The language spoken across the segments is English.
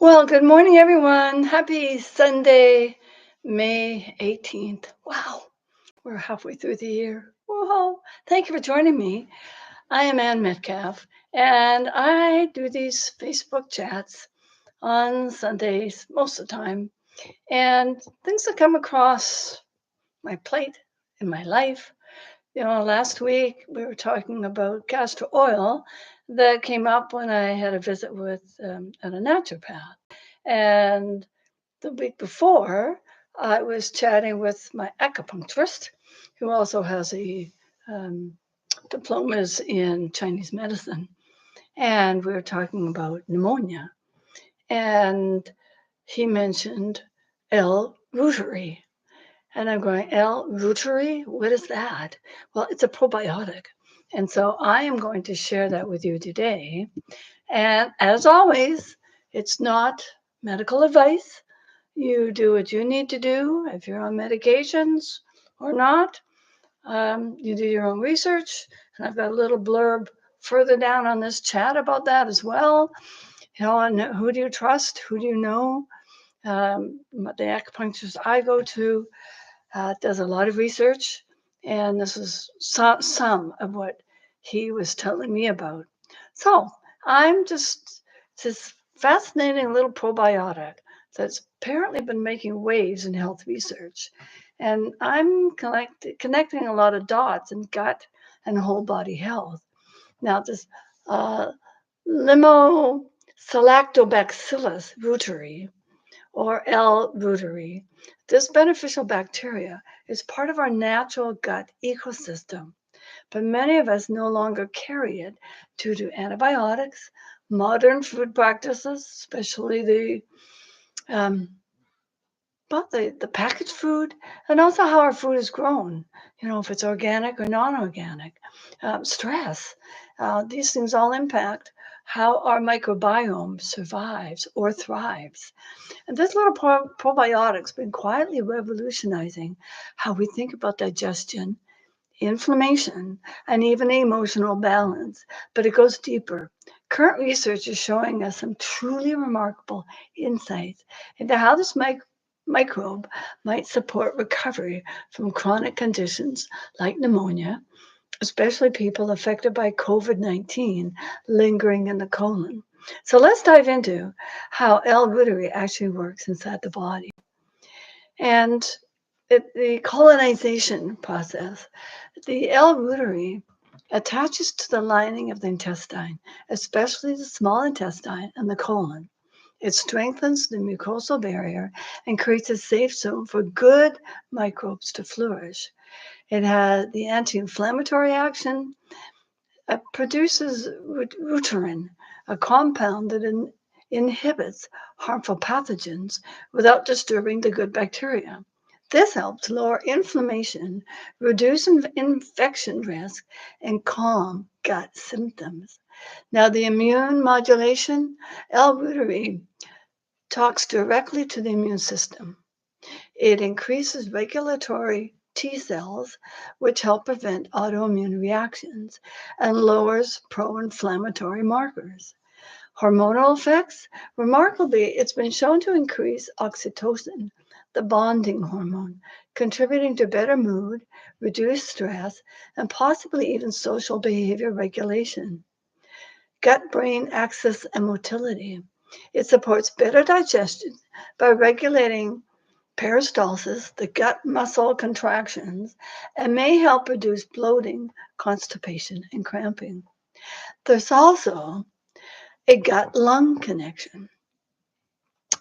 Well, good morning, everyone. Happy Sunday, May 18th. Wow, we're halfway through the year. Whoa, thank you for joining me. I am Ann Metcalf, and I do these Facebook chats on Sundays most of the time. And things that come across my plate in my life. Last week we were talking about castor oil that came up when I had a visit with a naturopath. And the week before, I was chatting with my acupuncturist, who also has a um, diplomas in Chinese medicine, and we were talking about pneumonia. And he mentioned L-reuteri, and I'm going, L-reuteri? What is that? Well, it's a probiotic, and so I am going to share that with you today. And as always, it's not medical advice. You do what you need to do if you're on medications or not. You do your own research. And I've got a little blurb further down on this chat about that as well. And who do you trust? Who do you know? The acupuncturist I go to does a lot of research. And this is some of what he was telling me about. So I'm just this fascinating little probiotic that's apparently been making waves in health research. And I'm connecting a lot of dots in gut and whole body health. Now, this uh, Limosilactobacillus reuteri, or L. reuteri, this beneficial bacteria is part of our natural gut ecosystem, but many of us no longer carry it due to antibiotics, modern food practices, especially um, the packaged food, and also how our food is grown. If it's organic or non-organic, stress. These things all impact how our microbiome survives or thrives. And this little probiotic's been quietly revolutionizing how we think about digestion, inflammation, and even emotional balance. But it goes deeper. Current research is showing us some truly remarkable insights into how this microbe might support recovery from chronic conditions like pneumonia, especially people affected by COVID-19 lingering in the colon. So let's dive into how L-reuteri actually works inside the body. And the colonization process, the L-reuteri attaches to the lining of the intestine, especially the small intestine and the colon. It strengthens the mucosal barrier and creates a safe zone for good microbes to flourish. It has the anti-inflammatory action. It produces reuterin, a compound that inhibits harmful pathogens without disturbing the good bacteria. This helps lower inflammation, reduce infection risk, and calm gut symptoms. Now, the immune modulation, L-reuteri talks directly to the immune system. It increases regulatory T cells, which help prevent autoimmune reactions, and lowers pro inflammatory markers. Hormonal effects, remarkably, it's been shown to increase oxytocin, the bonding hormone, contributing to better mood, reduced stress, and possibly even social behavior regulation. Gut brain axis and motility. It supports better digestion by regulating peristalsis, the gut muscle contractions, and may help reduce bloating, constipation, and cramping. There's also a gut lung connection.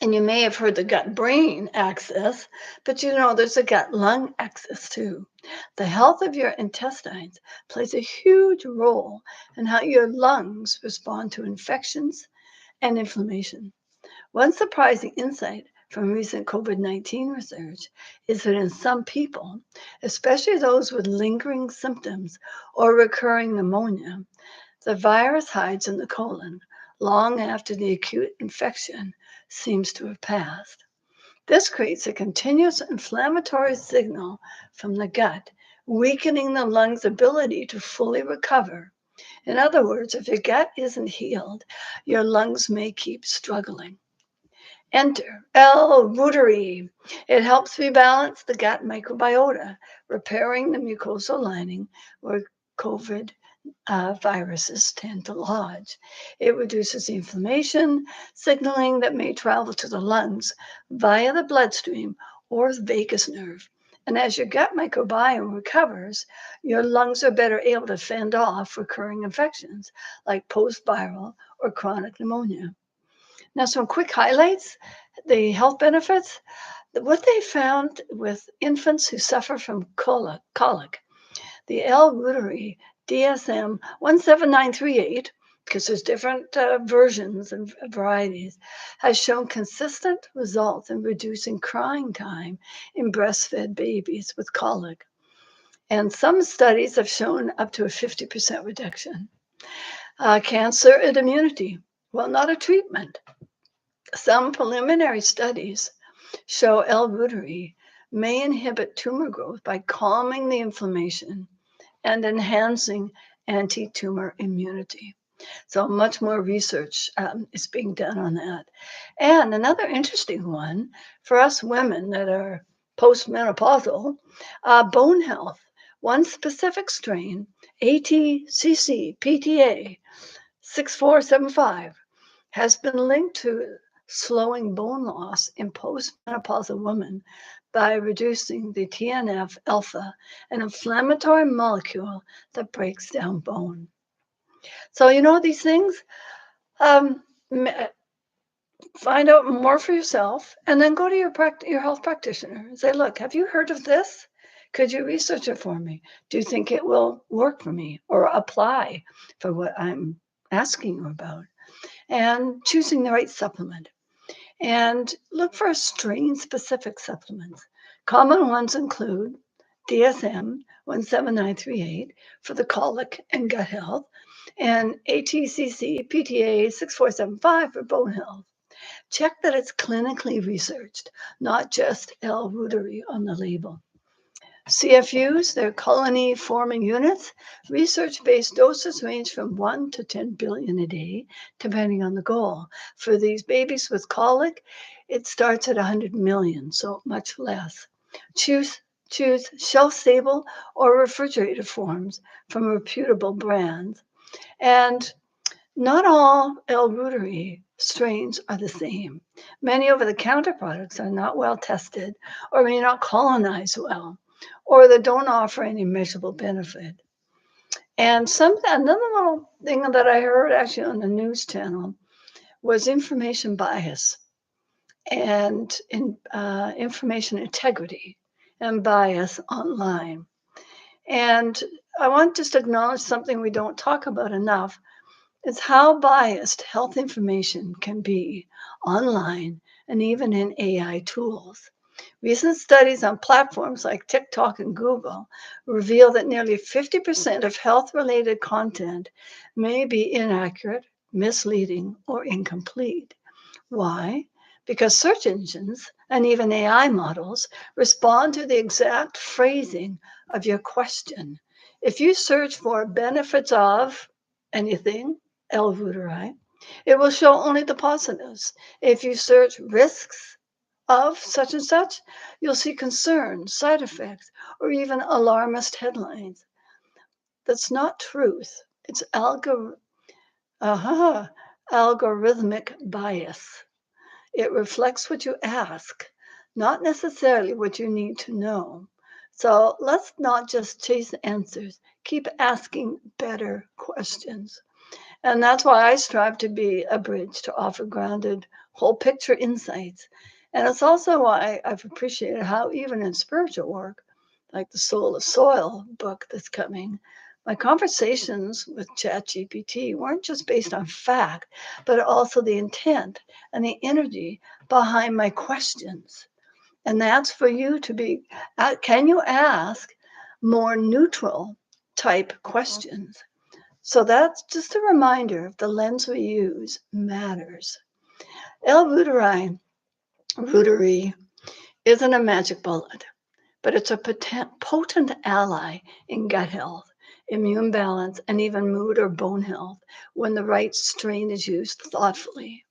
And you may have heard the gut brain axis, but there's a gut lung axis too. The health of your intestines plays a huge role in how your lungs respond to infections and inflammation. One surprising insight from recent COVID-19 research is that in some people, especially those with lingering symptoms or recurring pneumonia, the virus hides in the colon long after the acute infection seems to have passed. This creates a continuous inflammatory signal from the gut, weakening the lung's ability to fully recover. In other words, if your gut isn't healed, your lungs may keep struggling. Enter L. reuteri. It helps rebalance the gut microbiota, repairing the mucosal lining where COVID viruses tend to lodge. It reduces inflammation, signaling that may travel to the lungs via the bloodstream or the vagus nerve. And as your gut microbiome recovers, your lungs are better able to fend off recurring infections like post viral or chronic pneumonia. Now, some quick highlights the health benefits. What they found with infants who suffer from colic, the L. reuteri DSM 17938, because there's different versions and varieties, has shown consistent results in reducing crying time in breastfed babies with colic. And some studies have shown up to a 50% reduction. Cancer and immunity. Well, not a treatment. Some preliminary studies show L. reuteri may inhibit tumor growth by calming the inflammation and enhancing anti-tumor immunity. So much more research is being done on that. And another interesting one for us women that are postmenopausal, bone health. One specific strain, ATCC PTA 6475, has been linked to slowing bone loss in postmenopausal women by reducing the TNF alpha, an inflammatory molecule that breaks down bone. So, you know these things, um, find out more for yourself and then go to your health practitioner and say, look, have you heard of this? Could you research it for me? Do you think it will work for me or apply for what I'm asking you about? And choosing the right supplement. And look for strain-specific supplements. Common ones include DSM 17938 for the colic and gut health, and ATCC PTA 6475 for bone health. Check that it's clinically researched, not just L. reuteri on the label. CFUs, they're colony forming units. Research based doses range from 1 to 10 billion a day, depending on the goal. For these babies with colic, it starts at 100 million, so much less. Choose shelf stable or refrigerated forms from reputable brands. And not all L. reuteri strains are the same. Many over the counter products are not well tested or may not colonize well, or they don't offer any measurable benefit. And another little thing that I heard actually on the news channel was information bias and information integrity and bias online. And I want just to acknowledge something we don't talk about enough is how biased health information can be online and even in AI tools. Recent studies on platforms like TikTok and Google reveal that nearly 50% of health related content may be inaccurate, misleading, or incomplete. Why? Because search engines and even AI models respond to the exact phrasing of your question. If you search for benefits of anything, L. reuteri, it will show only the positives. If you search risks of such and such, you'll see concerns, side effects, or even alarmist headlines. That's not truth. It's algorithmic bias. It reflects what you ask, not necessarily what you need to know. So let's not just chase answers, keep asking better questions. And that's why I strive to be a bridge to offer grounded, whole picture insights. And it's also why I've appreciated how, even in spiritual work, like the Soul of Soil book that's coming, my conversations with ChatGPT weren't just based on fact, but also the intent and the energy behind my questions. And that's for you to be, can you ask more neutral type questions? So that's just a reminder of the lens we use matters. L. reuteri isn't a magic bullet, but it's a potent ally in gut health, immune balance, and even mood or bone health when the right strain is used thoughtfully.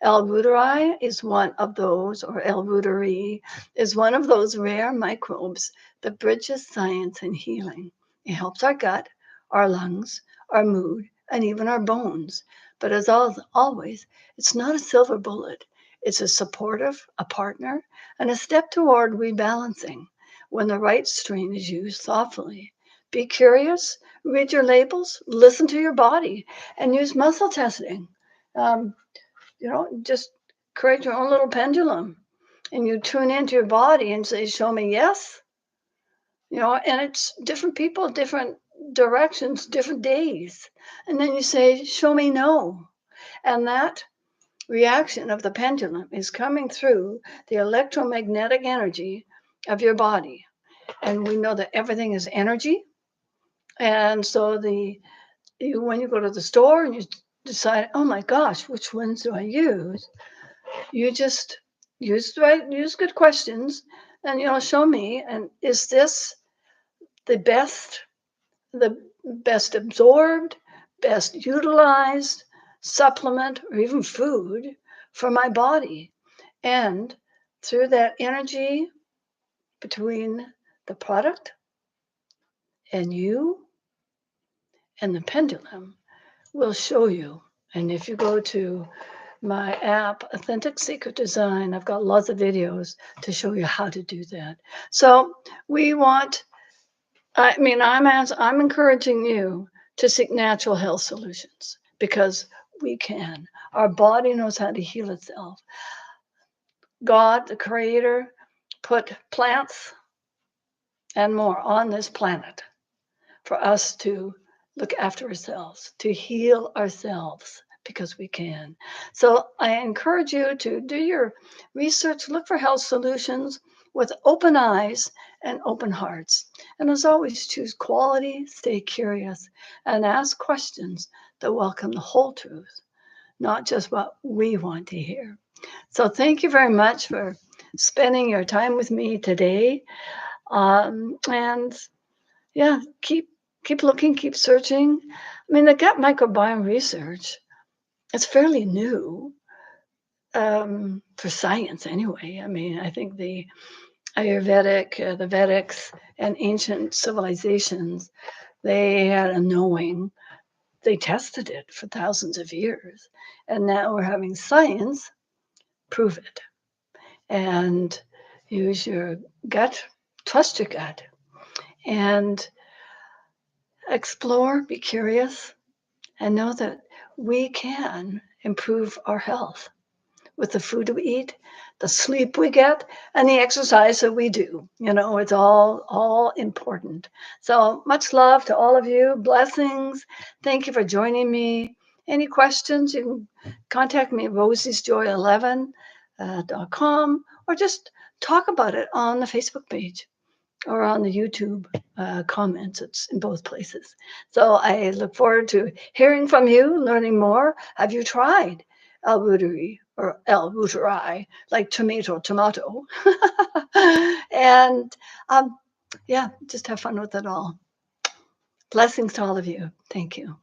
L. reuteri is one of those, or L. reuteri is one of those rare microbes that bridges science and healing. It helps our gut, our lungs, our mood, and even our bones. But as always, it's not a silver bullet. It's a supportive, a partner, and a step toward rebalancing when the right strain is used thoughtfully. Be curious, read your labels, listen to your body, and use muscle testing. Um, just create your own little pendulum and you tune into your body and say, show me yes. And it's different people, different directions, different days. And then you say, show me no. And that reaction of the pendulum is coming through the electromagnetic energy of your body. And we know that everything is energy. And so when you go to the store and you decide, oh my gosh, which ones do I use? You just use good questions and show me, and is this the best absorbed, best utilized supplement or even food for my body? And through that energy between the product and you and the pendulum will show you. And if you go to my app, Authentic Secret Design, I've got lots of videos to show you how to do that. So I'm encouraging you to seek natural health solutions because we can. Our body knows how to heal itself. God, the creator, put plants and more on this planet for us to look after ourselves, to heal ourselves, because we can. So I encourage you to do your research, look for health solutions with open eyes and open hearts. And as always, choose quality, stay curious, and ask questions that welcome the whole truth, not just what we want to hear. So thank you very much for spending your time with me today. And yeah, keep looking, keep searching. The gut microbiome research is fairly new for science anyway. I think the Ayurvedic, the Vedics, and ancient civilizations, they had a knowing. They tested it for thousands of years, and now we're having science prove it. And use your gut, trust your gut, and explore, be curious, and know that we can improve our health with the food we eat, the sleep we get, and the exercise that we do. It's all important. So much love to all of you. Blessings. Thank you for joining me. Any questions, you can contact me at rosiesjoy11.com or just talk about it on the Facebook page or on the YouTube comments. It's in both places. So I look forward to hearing from you, learning more. Have you tried L. reuteri or L. reuteri, like tomato? And yeah, just have fun with it all. Blessings to all of you. Thank you.